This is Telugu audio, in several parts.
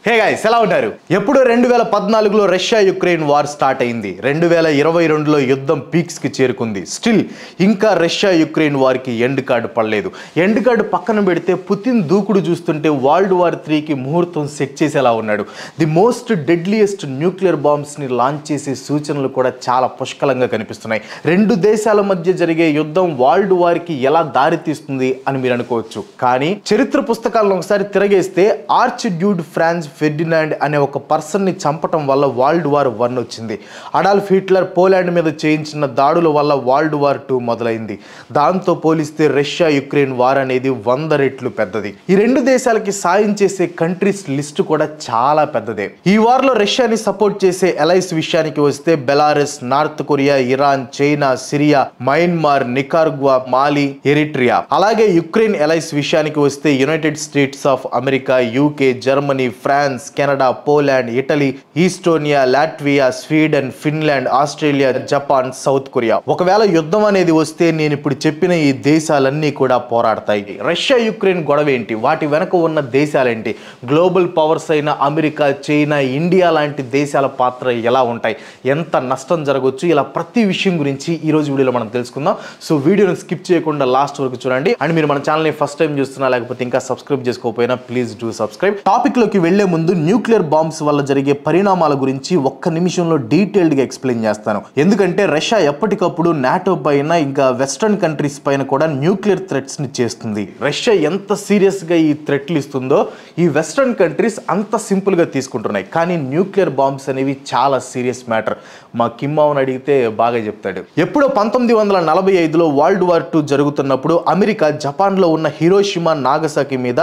హే గైస్ ఎలా ఉన్నారు? ఎప్పుడు 2014లో రష్యా యుక్రెయిన్ వార్ స్టార్ట్ అయింది. 2022లో యుద్ధం పీక్స్ కి చేరుకుంది. స్టిల్ ఇంకా రష్యా యుక్రెయిన్ వార్ కి ఎండ్ కార్డ్ పడలేదు. ఎండ్ కార్డ్ పక్కన పెడితే పుతిన్ దూకుడు చూస్తుంటే వరల్డ్ వార్ 3 కి ముహూర్తం సెట్ చేసేలా ఉన్నాడు. The most deadliest nuclear bombs ని లాంచ్ చేసే సూచనలు కూడా చాలా పుష్కలంగా కనిపిస్తున్నాయి. రెండు దేశాల మధ్య జరిగే యుద్ధం వరల్డ్ వార్ కి ఎలా దారి తీస్తుంది అని మీరు అనుకోవచ్చు. కానీ చరిత్ర పుస్తకాలను ఒకసారి తిరగేస్తే ఆర్చ్ డ్యూడ్ ఫ్రాన్స్ ఫెర్డినాండ్ అనే ఒక పర్సన్ ని చంపటం వల్ల వరల్డ్ వార్ 1 వచ్చింది. అడాల్ఫ్ హిట్లర్ పోలాండ్ మీద చేయించిన దాడుల వల్ల వరల్డ్ వార్ 2 మొదలైంది. దాంతో పోలిస్తే రష్యా యుక్రెయిన్ వార్ అనేది 100 రెట్లు పెద్దది. ఈ రెండు దేశాలకి సాయం చేసే కంట్రీస్ లిస్ట్ కూడా చాలా పెద్దదే. ఈ వార్ లో రష్యాని సపోర్ట్ చేసే అలైస్ విషయానికి వస్తే Belarus, North Korea, Iran, China, Syria, Myanmar, Nicaragua, Mali, Eritrea. అలాగే యుక్రెయిన్ అలైస్ విషయానికి వస్తే United States of America, UK, Germany, France, Canada, Poland, Italy, Estonia, Latvia, Sweden, Finland, Australia, Japan, South Korea. ఒకవేళ యుద్ధం అనేది వస్తే నేను ఇప్పుడు చెప్పిన ఈ దేశాలన్నీ కూడా పోరాడతాయి. రష్యా యుక్రెయిన్ గొడవ ఏంటి, వాటి వెనక ఉన్న దేశాలేంటి, గ్లోబల్ పవర్స్ అయిన అమెరికా, చైనా, ఇండియా లాంటి దేశాల పాత్ర ఎలా ఉంటాయి, ఎంత నష్టం జరగవచ్చు, ఇలా ప్రతి విషయం గురించి ఈ రోజు వీడియోలో మనం తెలుసుకుందాం. సో వీడియోని స్కిప్ చేయకుండా లాస్ట్ వరకు చూడండి. అండ్ మీరు మన ఛానల్ని ఫస్ట్ టైం చూస్తున్నా లేకపోతే ఇంకా సబ్స్క్రైబ్ చేసుకోకపోయినా ప్లీజ్ డూ సబ్స్క్రైబ్. టాపిక్ లోకి వెళ్లే ముందు న్యూక్లియర్ బాంబ్స్ వల్ల జరిగే పరిణామాల గురించి ఒక్క నిమిషంలో డీటెయిల్డ్ గా ఎక్స్ప్లెయిన్ చేస్తాను. ఎందుకంటే రష్యా ఎప్పటికప్పుడు నాటో పైన ఇంకా వెస్టర్న్ కంట్రీస్ పైన కూడా న్యూక్లియర్ థ్రెట్స్ ని చేస్తుంది. రష్యా ఎంత సీరియస్ గా ఈ థ్రెట్లు ఇస్తుందో ఈ వెస్టర్న్ కంట్రీస్ అంత సింపుల్ గా తీసుకుంటున్నాయి. కానీ న్యూక్లియర్ బాంబ్స్ అనేవి చాలా సీరియస్ మ్యాటర్. మా కిమ్మావన్ అడిగితే బాగా చెప్తాడు. ఎప్పుడో 1945లో వరల్డ్ వార్ 2 జరుగుతున్నప్పుడు అమెరికా జపాన్ లో ఉన్న హిరోషిమా, నాగసాకి మీద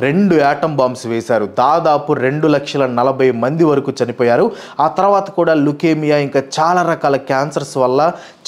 2 ఆటం బాంబ్స్ వేశారు. దాదాపు 2,40,000 మంది వరకు చనిపోయారు. ఆ తర్వాత కూడా లుకేమియా ఇంకా చాలా రకాల క్యాన్సర్స్ వల్ల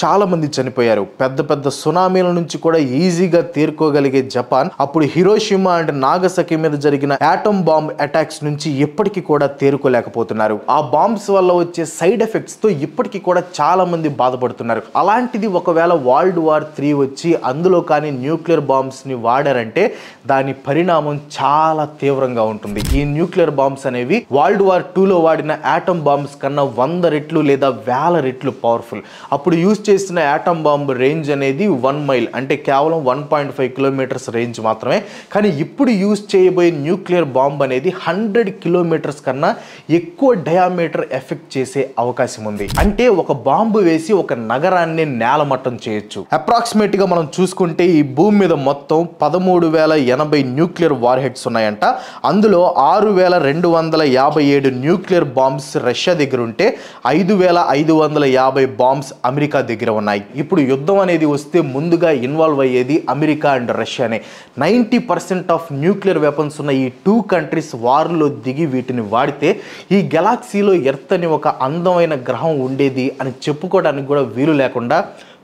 చాలా మంది చనిపోయారు. పెద్ద పెద్ద సునామీల నుంచి కూడా ఈజీగా తేరుకోగలిగే జపాన్ అప్పుడు హిరోషిమా అండ్ నాగసాకి మీద జరిగిన ఆటం బాంబ్ అటాక్స్ నుంచి ఇప్పటికీ కూడా తేరుకోలేకపోతున్నారు. ఆ బాంబ్స్ వల్ల వచ్చే సైడ్ ఎఫెక్ట్స్ తో ఇప్పటికీ కూడా చాలా మంది బాధపడుతున్నారు. అలాంటిది ఒకవేళ వరల్డ్ వార్ 3 వచ్చి అందులో కానీ న్యూక్లియర్ బాంబ్స్ ని వాడారంటే దాని పరిణామం చాలా తీవ్రంగా ఉంటుంది. ఈ న్యూక్లియర్ బాంబ్స్ అనేవి వరల్డ్ వార్ 2లో వాడిన ఆటం బాంబ్స్ కన్నా 100 రెట్లు లేదా 1000 రెట్లు పవర్ఫుల్. అప్పుడు యూజ్ చేసిన ఆటం బాంబ్ రేంజ్ అనేది 1 మైల్ అంటే కేవలం 1.5 కిలోమీటర్స్ రేంజ్ మాత్రమే. కానీ ఇప్పుడు యూజ్ చేయబోయే న్యూక్లియర్ బాంబ్ అనేది 100 కిలోమీటర్స్ కన్నా ఎక్కువ డయామీటర్ ఎఫెక్ట్ చేసే అవకాశం ఉంది. అంటే ఒక బాంబు వేసి ఒక నగరాన్ని నేలమట్టం చేయొచ్చు. అప్రాక్సిమేట్ గా మనం చూసుకుంటే ఈ భూమి మీద మొత్తం 13,080 న్యూక్లియర్ వార్ హెడ్స్ ఉన్నాయంట. అందులో 6,257 న్యూక్లియర్ బాంబ్స్ రష్యా దగ్గర ఉంటే 5,550 బాంబ్స్ అమెరికా దగ్గర ఉన్నాయి. ఇప్పుడు యుద్ధం అనేది వస్తే ముందుగా ఇన్వాల్వ్ అయ్యేది అమెరికా అండ్ రష్యానే. 90% ఆఫ్ న్యూక్లియర్ వెపన్స్ ఉన్న ఈ 2 కంట్రీస్ వార్లో దిగి వీటిని వాడితే ఈ గెలాక్సీలో ఎర్త్ అని ఒక అందమైన గ్రహం ఉండేది అని చెప్పుకోవడానికి కూడా వీలు లేకుండా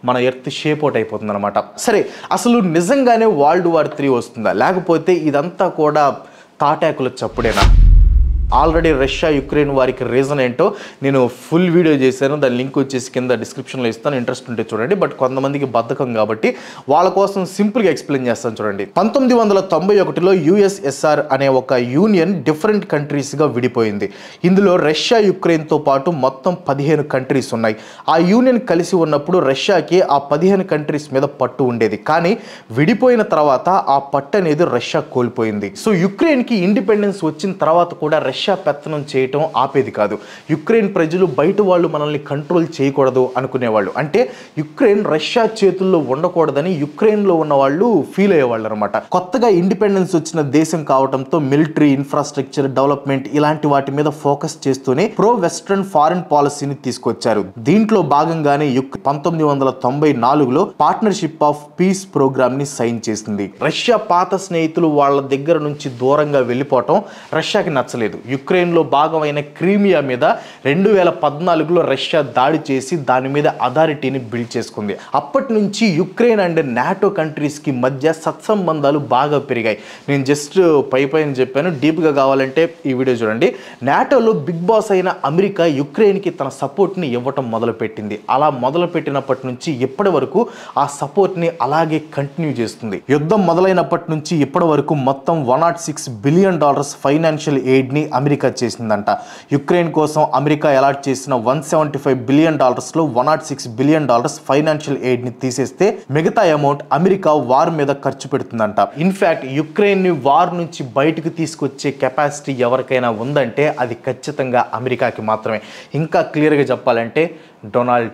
మన ఎర్త్ షేప్ అవుట్ అయిపోతుంది అనమాట. సరే, అసలు నిజంగానే వరల్డ్ వార్ 3 వస్తుందా, లేకపోతే ఇదంతా కూడా తాటాకుల చప్పుడేనా? ఆల్రెడీ రష్యా యుక్రెయిన్ వారికి రీజన్ ఏంటో నేను ఫుల్ వీడియో చేశాను. దాని లింక్ వచ్చేసి కింద డిస్క్రిప్షన్లో ఇస్తాను, ఇంట్రెస్ట్ ఉంటే చూడండి. బట్ కొంతమందికి బద్ధకం కాబట్టి వాళ్ళ కోసం సింపుల్గా ఎక్స్ప్లెయిన్ చేస్తాను చూడండి. 1991లో యుఎస్ఎస్ఆర్ అనే ఒక యూనియన్ డిఫరెంట్ కంట్రీస్గా విడిపోయింది. ఇందులో రష్యా యుక్రెయిన్తో పాటు మొత్తం 15 కంట్రీస్ ఉన్నాయి. ఆ యూనియన్ కలిసి ఉన్నప్పుడు రష్యాకి ఆ 15 కంట్రీస్ మీద పట్టు ఉండేది. కానీ విడిపోయిన తర్వాత ఆ పట్టు అనేది రష్యా కోల్పోయింది. సో యుక్రెయిన్కి ఇండిపెండెన్స్ వచ్చిన తర్వాత కూడా రష్యా పెత్తనం చేయటం ఆపేది కాదు. యుక్రెయిన్ ప్రజలు బయట వాళ్ళు మనల్ని కంట్రోల్ చేయకూడదు అనుకునేవాళ్ళు. అంటే యుక్రెయిన్ రష్యా చేతుల్లో ఉండకూడదని యుక్రెయిన్లో ఉన్న వాళ్ళు ఫీల్ అయ్యేవాళ్ళు అనమాట. కొత్తగా ఇండిపెండెన్స్ వచ్చిన దేశం కావడంతో మిలిటరీ, ఇన్ఫ్రాస్ట్రక్చర్ డెవలప్మెంట్ ఇలాంటి వాటి మీద ఫోకస్ చేస్తూనే ప్రో వెస్ట్రన్ ఫారెన్ పాలసీని తీసుకొచ్చారు. దీంట్లో భాగంగానే 1994లో పార్ట్నర్షిప్ ఆఫ్ పీస్ ప్రోగ్రామ్ ని సైన్ చేసింది. రష్యా పాత స్నేహితులు వాళ్ళ దగ్గర నుంచి దూరంగా వెళ్ళిపోవటం రష్యాకి నచ్చలేదు. యుక్రెయిన్లో భాగమైన క్రీమియా మీద 2014లో రష్యా దాడి చేసి దాని మీద అథారిటీని బిల్డ్ చేసుకుంది. అప్పటి నుంచి యుక్రెయిన్ అండ్ నాటో కంట్రీస్కి మధ్య సత్సంబంధాలు బాగా పెరిగాయి. నేను జస్ట్ పైన చెప్పాను, డీప్గా కావాలంటే ఈ వీడియో చూడండి. నాటోలో బిగ్ బాస్ అయిన అమెరికా యుక్రెయిన్కి తన సపోర్ట్ని ఇవ్వటం మొదలుపెట్టింది. అలా మొదలుపెట్టినప్పటి నుంచి ఇప్పటి వరకు ఆ సపోర్ట్ని అలాగే కంటిన్యూ చేస్తుంది. యుద్ధం మొదలైనప్పటి నుంచి ఇప్పటి వరకు మొత్తం $106 బిలియన్ ఫైనాన్షియల్ ఎయిడ్ని అమెరికా చేసిందంట. యుక్రెయిన్ కోసం అమెరికా అలాట్ చేసిన $175 బిలియన్ లో $106 బిలియన్ ఫైనాన్షియల్ ఎయిడ్ ని తీసేస్తే మిగతా అమౌంట్ అమెరికా వార్ మీద ఖర్చు పెడుతుందంట. ఇన్ఫాక్ట్ యుక్రెయిన్ ని వార్ నుంచి బయటకు తీసుకొచ్చే కెపాసిటీ ఎవరికైనా ఉందంటే అది ఖచ్చితంగా అమెరికాకి మాత్రమే. ఇంకా క్లియర్గా చెప్పాలంటే డొనాల్డ్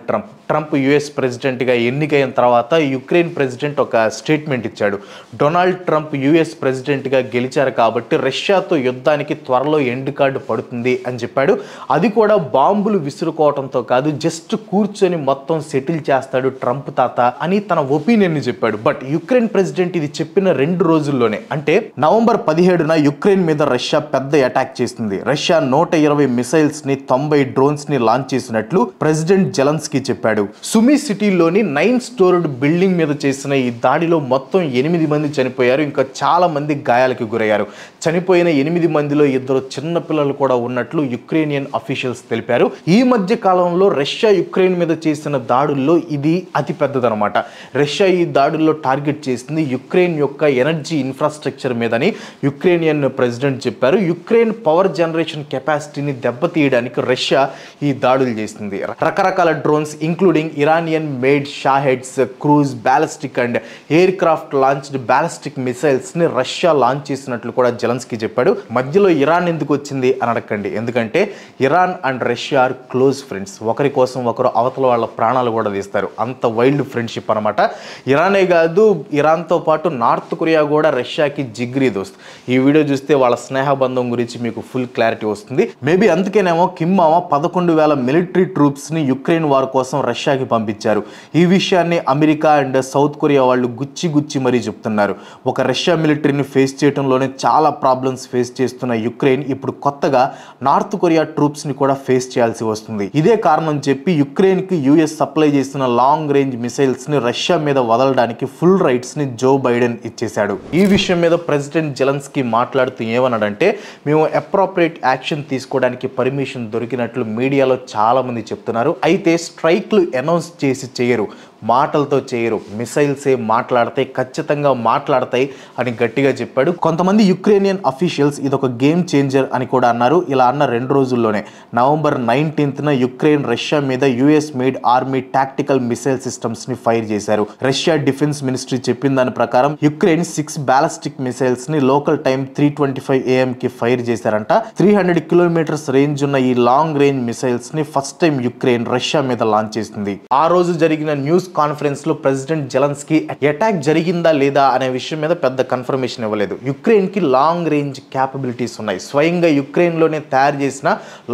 ట్రంప్ యుఎస్ ప్రెసిడెంట్గా ఎన్నికైన తర్వాత యుక్రెయిన్ ప్రెసిడెంట్ ఒక స్టేట్మెంట్ ఇచ్చాడు. డొనాల్డ్ ట్రంప్ యుఎస్ ప్రెసిడెంట్గా గెలిచారు కాబట్టి రష్యాతో యుద్ధానికి త్వరలో ఎండ్ కార్డు పడుతుంది అని చెప్పాడు. అది కూడా బాంబులు విసురుకోవడంతో కాదు, జస్ట్ కూర్చొని మొత్తం సెటిల్ చేస్తాడు ట్రంప్ తాత అని తన ఒపీనియన్ని చెప్పాడు. బట్ యుక్రెయిన్ ప్రెసిడెంట్ ఇది చెప్పిన 2 రోజుల్లోనే, అంటే నవంబర్ 17న యుక్రెయిన్ మీద రష్యా పెద్ద అటాక్ చేస్తుంది. రష్యా 120 మిసైల్స్ ని 90 డ్రోన్స్ ని లాంచ్ చేసినట్లు ప్రెసిడెంట్ జెలెన్స్కీ చెప్పాడు. సుమి సిటీలోని 9 స్టోర్డ్ బిల్డింగ్ మీద చేసిన ఈ దాడిలో మొత్తం 8 మంది చనిపోయారు, ఇంకా చాలా మంది గాయాలకు గురయ్యారు. చనిపోయిన 8 మందిలో 2 చిన్న పిల్లలు కూడా ఉన్నట్లు యుక్రెయినియన్ అఫీషియల్స్ తెలిపారు. ఈ మధ్య కాలంలో రష్యా యుక్రెయిన్ మీద చేసిన దాడుల్లో ఇది అతి పెద్దదన్నమాట. రష్యా ఈ దాడుల్లో టార్గెట్ చేసింది యుక్రెయిన్ యొక్క ఎనర్జీ ఇన్ఫ్రాస్ట్రక్చర్ మీదని యుక్రెయినియన్ ప్రెసిడెంట్ చెప్పారు. యుక్రెయిన్ పవర్ జనరేషన్ కెపాసిటీని దెబ్బతీయడానికి రష్యా ఈ దాడులు చేసింది. రకరకాల drones including Iranian made Shaheds, cruise, ballistic and aircraft launched ballistic missiles ని రష్యా లాంచ్ చేసినట్లు కూడా జెలెన్స్కీ చెప్పాడు. మధ్యలో ఇరాన్ ఎందుకు వచ్చింది అని అడగండి, ఎందుకంటే Iran and Russia are close friends. ఒకరి కోసం ఒకరు అవతల వాళ్ళ ప్రాణాలు కూడా తీస్తారు, అంత వైల్డ్ ఫ్రెండ్షిప్ అనమాట. ఇరానే కాదు, ఇరాన్తో పాటు నార్త్ కొరియా కూడా రష్యాకి జిగ్రీ దోస్త్. ఈ వీడియో చూస్తే వాళ్ళ స్నేహబంధం గురించి మీకు ఫుల్ క్లారిటీ వస్తుంది. మేబీ అందుకేనేమో కిమ్ మామ 11,000 మిలిటరీ ట్రూప్స్ ని యుక్రెయిన్ వార్ కోసం రష్యాకి పంపించారు. ఈ విషయాన్ని అమెరికా అండ్ సౌత్ కొరియా వాళ్ళు గుచ్చి మరీ చెప్తున్నారు. ఒక రష్యా మిలిటరీని ఫేస్ చేయడంలోనే చాలా ప్రాబ్లమ్స్ ఫేస్ చేస్తున్న యుక్రెయిన్ ఇప్పుడు కొత్తగా నార్త్ కొరియా ట్రూప్స్ ని కూడా ఫేస్ చేయాల్సి వస్తుంది. ఇదే కారణం చెప్పి యుక్రెయిన్ కి యుఎస్ సప్లై చేసిన లాంగ్ రేంజ్ మిసైల్స్ ని రష్యా మీద వదలడానికి ఫుల్ రైట్స్ ని జో బైడెన్ ఇచ్చేశాడు. ఈ విషయం మీద ప్రెసిడెంట్ జెలెన్స్కీ మాట్లాడుతూ ఏమన్నాడంటే, మేము అప్రోప్రియేట్ యాక్షన్ తీసుకోవడానికి పర్మిషన్ దొరికినట్లు మీడియాలో చాలా మంది చెప్తున్నారు. అయితే స్ట్రైక్లు అనౌన్స్ చేసి చేయరు, మాటలతో చేయరు, మిసైల్సే మాట్లాడతాయి, ఖచ్చితంగా మాట్లాడతాయి అని గట్టిగా చెప్పాడు. కొంతమంది యుక్రెయినియన్ అఫీషియల్స్ ఇదొక గేమ్ చేంజర్ అని కూడా అన్నారు. ఇలా అన్న 2 రోజుల్లోనే నవంబర్ 19న యుక్రెయిన్ రష్యా మీద US made army tactical missile systems ని ఫైర్ చేశారు. రష్యా డిఫెన్స్ మినిస్ట్రీ చెప్పిన దాని ప్రకారం యుక్రెయిన్ 6 బ్యాలిస్టిక్ మిసైల్స్ ని లోకల్ టైం 3:25 AM కి ఫైర్ చేశారంట. 300 కిలోమీటర్స్ రేంజ్ ఉన్న ఈ లాంగ్ రేంజ్ మిసైల్స్ ని ఫస్ట్ టైం యుక్రెయిన్ రష్యా మీద లాంచ్ చేసింది. ఆ రోజు జరిగిన న్యూస్ కాన్ఫరెన్స్ లో ప్రెసిడెంట్ జెలెన్స్కీ అటాక్ జరిగిందా లేదా అనే విషయం మీద పెద్ద కన్ఫర్మేషన్ ఇవ్వలేదు. యుక్రెయిన్ కి లాంగ్ రేంజ్ క్యాపబిలిటీస్ ఉన్నాయి, స్వయంగా యుక్రెయిన్ లోనే తయారు చేసిన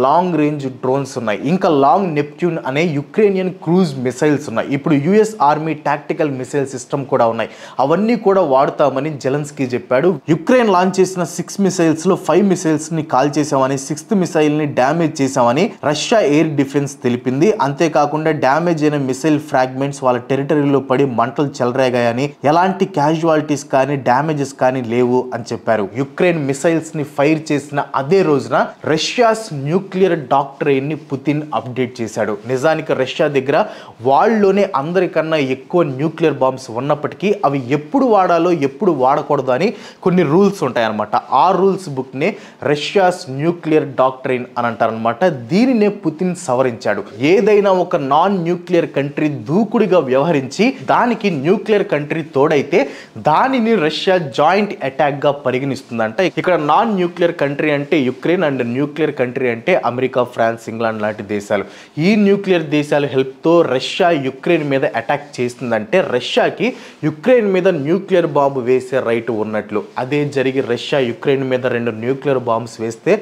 లాంగ్ రేంజ్ డ్రోన్స్ ఉన్నాయి, ఇంకా లాంగ్ నెప్ట్యూన్ అనే యుక్రెయినియన్ క్రూజ్ మిసైల్స్ ఉన్నాయి. ఇప్పుడు US army tactical missile system కూడా ఉన్నాయి, అవన్నీ కూడా వాడుతామని జెలెన్స్కీ చెప్పాడు. యుక్రెయిన్ లాంచ్ చేసిన 6 మిసైల్స్ లో 5 మిసైల్స్ ని కాల్ చేశామని, 6th మిసైల్ ని డ్యామేజ్ చేశామని రష్యా ఎయిర్ డిఫెన్స్ తెలిపింది. అంతేకాకుండా డ్యామేజ్ అయిన మిసైల్ ఫ్రాగ్మెంట్స్ వాళ్ళ టెరిటరీలో పడి మంటలు చెలరేగాయని, ఎలాంటి క్యాజువాలిటీస్ కానీ డ్యామేజెస్ కానీ లేవు అని చెప్పారు. యుక్రెయిన్ మిసైల్స్ ని ఫైర్ చేసిన అదే రోజున రష్యాస్ న్యూక్లియర్ డాక్ట్రైన్ ని పుతిన్ అప్డేట్ చేశాడు. నిజానికి రష్యా దగ్గర వాళ్ళలోనే అందరికన్నా ఎక్కువ న్యూక్లియర్ బాంబ్స్ ఉన్నప్పటికీ అవి ఎప్పుడు వాడాలో ఎప్పుడు వాడకూడదు అని కొన్ని రూల్స్ ఉంటాయన్నమాట. ఆ రూల్స్ బుక్ నే రష్యాస్ న్యూక్లియర్ డాక్ట్రైన్ అని అంటారనమాట. దీనినే పుతిన్ సవరించాడు. ఏదైనా ఒక నాన్ న్యూక్లియర్ కంట్రీ దూకుడిగా వ్యవహరించి దానికి న్యూక్లియర్ కంట్రీ తోడైతే దానిని రష్యా జాయింట్ అటాక్ గా పరిగణిస్తుందంట. ఇక్కడ నాన్ న్యూక్లియర్ కంట్రీ అంటే యుక్రెయిన్ అండ్ న్యూక్లియర్ కంట్రీ అంటే అమెరికా, ఫ్రాన్స్, ఇంగ్లాండ్ లాంటి దేశాలు. ఈ న్యూక్లియర్ దేశాల హెల్ప్ తో రష్యా యుక్రెయిన్ మీద అటాక్ చేస్తుందంటే రష్యాకి యుక్రెయిన్ మీద న్యూక్లియర్ బాంబు వేసే రైట్ ఉన్నట్లు. అదే జరిగి రష్యా యుక్రెయిన్ మీద 2 న్యూక్లియర్ బాంబ్స్ వేస్తే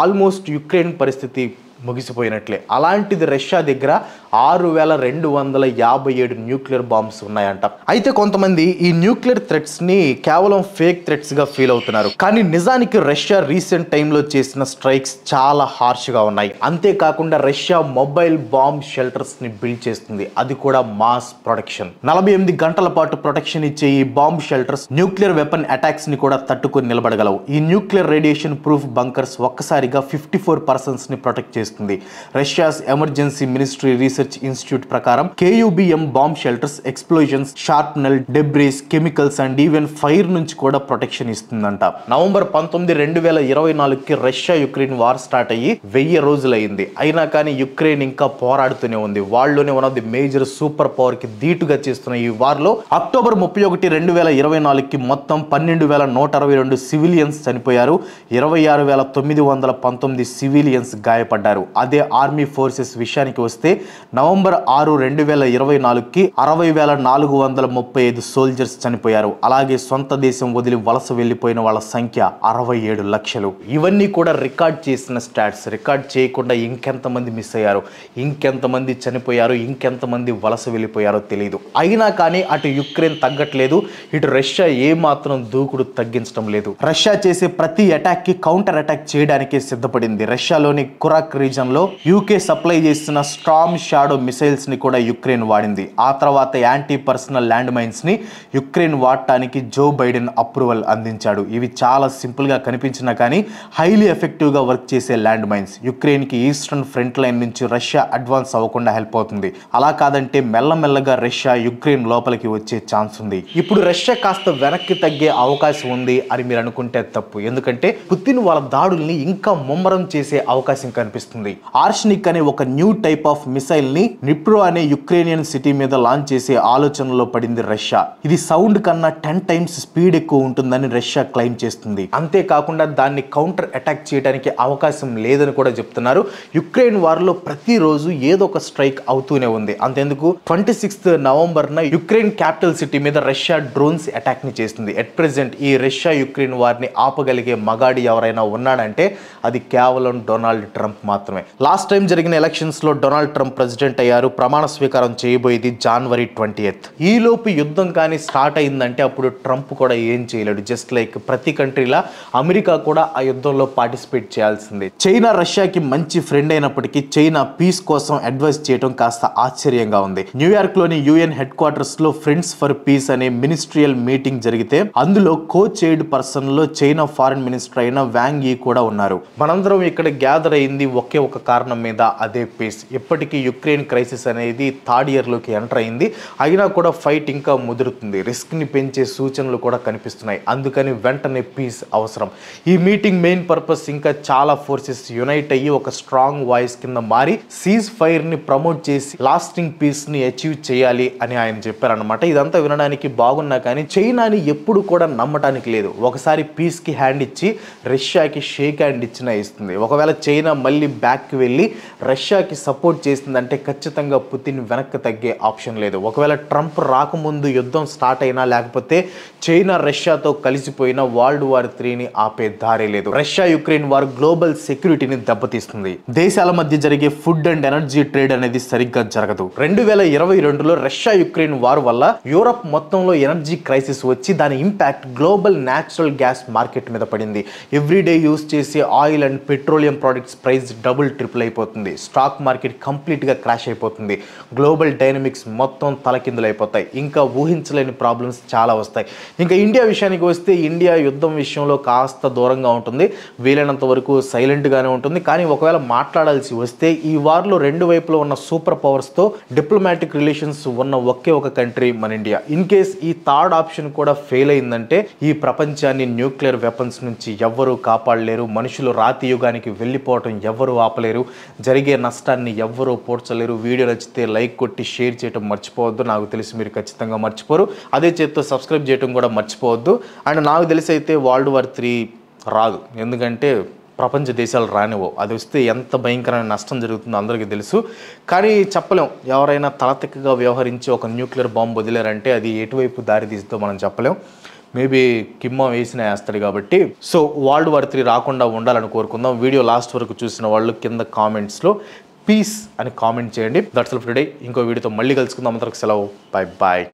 ఆల్మోస్ట్ యుక్రెయిన్ పరిస్థితి ముగిసిపోయినట్లే. అలాంటిది రష్యా దగ్గర 6,257 న్యూక్లియర్ బాంబ్స్ ఉన్నాయంట. అయితే కొంతమంది ఈ న్యూక్లియర్ థ్రెట్స్ ని కేవలం ఫేక్ థ్రెట్స్ గా ఫీల్ అవుతున్నారు, కానీ నిజానికి రష్యా రీసెంట్ టైంలో చేసిన స్ట్రైక్స్ చాలా హార్ష్ గా ఉన్నాయి. అంతేకాకుండా రష్యా మొబైల్ బాంబ్ షెల్టర్స్ ని బిల్డ్ చేస్తుంది, అది కూడా మాస్ ప్రొటెక్షన్. 48 గంటల పాటు ప్రొటెక్షన్ ఇచ్చే ఈ bomb shelters nuclear weapon attacks ని కూడా తట్టుకొని నిలబడగలవు. ఈ న్యూక్లియర్ రేడియేషన్ ప్రూఫ్ బంకర్స్ ఒక్కసారిగా 54 పర్సన్స్ ని ప్రొటెక్ట్ చేస్తుంది. Russia's emergency ministry research research institute ప్రకారం KUBM bomb shelters explosions, shrapnel, debris, chemicals and even fire నుంచి కూడా ప్రొటెక్షన్ ఇస్తుందంట. నవంబర్ 19, 2024కి రష్యా యుక్రెయిన్ వార్ స్టార్ట్ అయ్యి 1000 రోజులైంది. అయినా కానీ యుక్రెయిన్ ఇంకా పోరాడుతూనే ఉంది. వాళ్ళలోనే one of the major super power కి ధీటుగా చేస్తున్న ఈ వార్ లో అక్టోబర్ 31, 2024కి మొత్తం 12,162 సివిలియన్స్ చనిపోయారు. 26,919 సివిలియన్స్ గాయపడ్డారు. అదే ఆర్మీ ఫోర్సెస్ విషయానికి వస్తే నవంబర్ 6, 2024కి 60,435 సోల్జర్స్ చనిపోయారు. అలాగే సొంత దేశం వదిలి వలస వెళ్లిపోయిన వాళ్ళ సంఖ్య 67 లక్షలు. ఇవన్నీ కూడా రికార్డ్ చేసిన స్టాట్స్. రికార్డ్ చేయకుండా ఇంకెంతమంది మిస్ అయ్యారు, ఇంకెంతమంది చనిపోయారు, ఇంకెంతమంది వలస వెళ్ళిపోయారో తెలియదు. అయినా కానీ అటు యుక్రెయిన్ తగ్గట్లేదు, ఇటు రష్యా ఏ మాత్రం దూకుడు తగ్గించడం లేదు. రష్యా చేసే ప్రతి అటాక్ కి కౌంటర్ అటాక్ చేయడానికి సిద్ధపడింది. రష్యాలోని కురాక్ రీజన్ లో యూకే సప్లై చేస్తున్న స్టార్మ్ షాడో మిసైల్స్ ని కూడా యుక్రెయిన్ వాడింది. ఆ తర్వాత యాంటీ పర్సనల్ ల్యాండ్ మైన్స్ ని యుక్రెయిన్ వాడటానికి జో బైడెన్ అప్రూవల్ అందించాడు. ఇవి చాలా సింపుల్ గా కనిపించినా కానీ హైలీ ఎఫెక్టివ్ గా వర్క్ చేసే ల్యాండ్ మైన్స్. యుక్రెయిన్ కి ఈస్టర్న్ ఫ్రంట్ లైన్ నుంచి రష్యా అడ్వాన్స్ అవ్వకుండా హెల్ప్ అవుతుంది. అలా కాదంటే మెల్లమెల్లగా రష్యా యుక్రెయిన్ లోపలికి వచ్చే ఛాన్స్ ఉంది. ఇప్పుడు రష్యా కాస్త వెనక్కి తగ్గే అవకాశం ఉంది అని మీరు అనుకుంటే తప్పు. ఎందుకంటే పుతిన్ వాళ్ళ దాడుల్ని ఇంకా ముమ్మరం చేసే అవకాశం కనిపిస్తుంది. ఆర్షనిక్ అనే ఒక న్యూ టైప్ ఆఫ్ మిసైల్ ని నిప్రో అనే యుక్రెయినియన్ సిటీ మీద లాంచ్ చేసే ఆలోచనలో పడింది రష్యా. ఇది సౌండ్ కన్నా 10 టైమ్స్ స్పీడ్ ఎక్కువ ఉంటుందని రష్యా క్లెయిమ్ చేస్తుంది. అంతేకాకుండా దాన్ని కౌంటర్ అటాక్ చేయడానికి అవకాశం లేదని కూడా చెప్తున్నారు. యుక్రెయిన్ వార్లో ప్రతిరోజు ఏదో ఒక స్ట్రైక్ అవుతూనే ఉంది. అంతేందుకు 26 నవంబర్న యుక్రెయిన్ క్యాపిటల్ సిటీ మీద రష్యా డ్రోన్స్ అటాక్ ని చేస్తుంది. ఎట్ ప్రెసెంట్ ఈ రష్యా యుక్రెయిన్ వార్ని ఆపగలిగే మగాడి ఎవరైనా ఉన్నాడంటే అది కేవలం డొనాల్డ్ ట్రంప్ మాత్రమే. లాస్ట్ టైం జరిగిన ఎలక్షన్స్ లో డొనాల్డ్ ట్రంప్ ప్రెసిడెంట్ అయ్యారు. ప్రమాణ స్వీకారం చేయబోయేది జనవరి 20th. ఈ లోపు యుద్ధం కానీ స్టార్ట్ అయిందంటే అప్పుడు ట్రంప్ కూడా ఏం చేయలేడు. జస్ట్ లైక్ ప్రతి కంట్రీలా అమెరికా కూడా ఆ యుద్ధంలో పార్టిసిపేట్ చేయాల్సిందే. చైనా రష్యాకి మంచి ఫ్రెండ్ అయినప్పటికీ చైనా పీస్ కోసం అడ్వైస్ చేయడం కాస్త ఆశ్చర్యంగా ఉంది. న్యూయార్క్ లోని యుఎన్ హెడ్ క్వార్టర్స్ లో ఫ్రెండ్స్ ఫర్ పీస్ అనే మినిస్ట్రియల్ మీటింగ్ జరిగితే అందులో కో చైర్డ్ పర్సన్ లో చైనా ఫారెన్ మినిస్టర్ అయిన వాంగ్ యీ కూడా ఉన్నారు. మనందరం ఇక్కడ గ్యాదర్ అయింది ఒకే ఒక కారణం మీద, అదే పీస్. ఇప్పటికీ యుక్రెయిన్ క్రైసిస్ అనేది 3rd year లోకి ఎంటర్ అయింది. అయినా కూడా ఫైట్ ఇంకా ముదురుతుంది. రిస్క్ ని పెంచే సూచనలు కూడా కనిపిస్తున్నాయి. అందుకని వెంటనే పీస్ అవసరం. ఈ మీటింగ్ మెయిన్ పర్పస్ ఇంకా చాలా ఫోర్సెస్ యునైట్ అయ్యి ఒక స్ట్రాంగ్ వాయిస్ కింద మారి సీజ్ ఫైర్ ని ప్రమోట్ చేసి లాస్టింగ్ పీస్ ని అచీవ్ చేయాలి అని ఆయన చెప్పారనమాట. ఇదంతా వినడానికి బాగున్నా కానీ చైనాని ఎప్పుడు కూడా నమ్మటానికి లేదు. ఒకసారి పీస్ కి హ్యాండ్ ఇచ్చి రష్యాకి షేక్ హ్యాండ్ ఇచ్చినా ఇస్తుంది. ఒకవేళ చైనా మళ్ళీ బ్యాక్ కి వెళ్ళి రష్యాకి సపోర్ట్ చేసిందంటే ఖచ్చితంగా పుతిన్ వెనక్కి తగ్గే ఆప్షన్ లేదు. ఒకవేళ ట్రంప్ రాకముందు యుద్ధం స్టార్ట్ అయినా లేకపోతే చైనా రష్యాతో కలిసిపోయిన వరల్డ్ వార్ 3ని ఆపే దారే లేదు. రష్యా యుక్రెయిన్ వార్ గ్లోబల్ సెక్యూరిటీని దెబ్బతీస్తుంది. దేశాల మధ్య జరిగే ఫుడ్ అండ్ ఎనర్జీ ట్రేడ్ అనేది సరిగ్గా జరగదు. 2022లో రష్యా యుక్రెయిన్ వార్ వల్ల యూరప్ మొత్తంలో ఎనర్జీ క్రైసిస్ వచ్చి దాని impact global natural gas market మీద పడింది. ఎవ్రీడే యూజ్ చేసే oil and petroleum products price double triple అయిపోతుంది. స్టాక్ మార్కెట్ కంప్లీట్ గా క్రాష్ అయిపోతుంది. గ్లోబల్ డైనమిక్స్ మొత్తం తలకిందులైపోతాయి. ఇంకా ఊహించలేని ప్రాబ్లమ్స్ చాలా వస్తాయి. ఇంకా ఇండియా విషయానికి వస్తే ఇండియా యుద్ధం విషయంలో కాస్త దూరంగా ఉంటుంది. వీలైనంత వరకు సైలెంట్ గానే ఉంటుంది. కానీ ఒకవేళ మాట్లాడాల్సి వస్తే ఈ వార్లో రెండు వైపులో ఉన్న సూపర్ పవర్స్ తో డిప్లొమాటిక్ రిలేషన్స్ ఉన్న ఒకే ఒక కంట్రీ మన ఇండియా. ఇన్ కేస్ ఈ 3rd ఆప్షన్ కూడా ఫెయిల్ అయిందంటే ఈ ప్రపంచాన్ని న్యూక్లియర్ వెపన్స్ నుంచి ఎవ్వరూ కాపాడలేరు. మనుషులు రాతి యుగానికి వెళ్ళిపోవటం ఎవ్వరూ ఆపలేరు. జరిగే నష్టాన్ని ఎవ్వరూ పోడ్చలేరు. వీడియో నచ్చితే లైక్ కొట్టి షేర్ చేయడం మర్చిపోవద్దు. నాకు తెలిసి మీరు ఖచ్చితంగా మర్చిపోరు. అదే చేత్తో సబ్స్క్రైబ్ చేయడం కూడా మర్చిపోవద్దు. అండ్ నాకు తెలిసి అయితే వరల్డ్ వార్ 3 రాదు. ఎందుకంటే ప్రపంచ దేశాలు రానివో. అది వస్తే ఎంత భయంకరమైన నష్టం జరుగుతుందో అందరికీ తెలుసు. కానీ చెప్పలేం. ఎవరైనా తలతిక్కగా వ్యవహరించి ఒక న్యూక్లియర్ బాంబు వదిలేరంటే అది ఎటువైపు దారి తీస్తుందో మనం చెప్పలేం. మేబీ కిమ్మ వేస్తాడు కాబట్టి. సో వరల్డ్ వార్ 3 రాకుండా ఉండాలని కోరుకుందాం. వీడియో లాస్ట్ వరకు చూసిన వాళ్ళు కింద కామెంట్స్లో పీస్ అని కామెంట్ చేయండి. That's all for today. ఇంకో వీడియోతో మళ్ళీ కలుసుకుందాం. అంతవరకు సెలవు. Bye bye.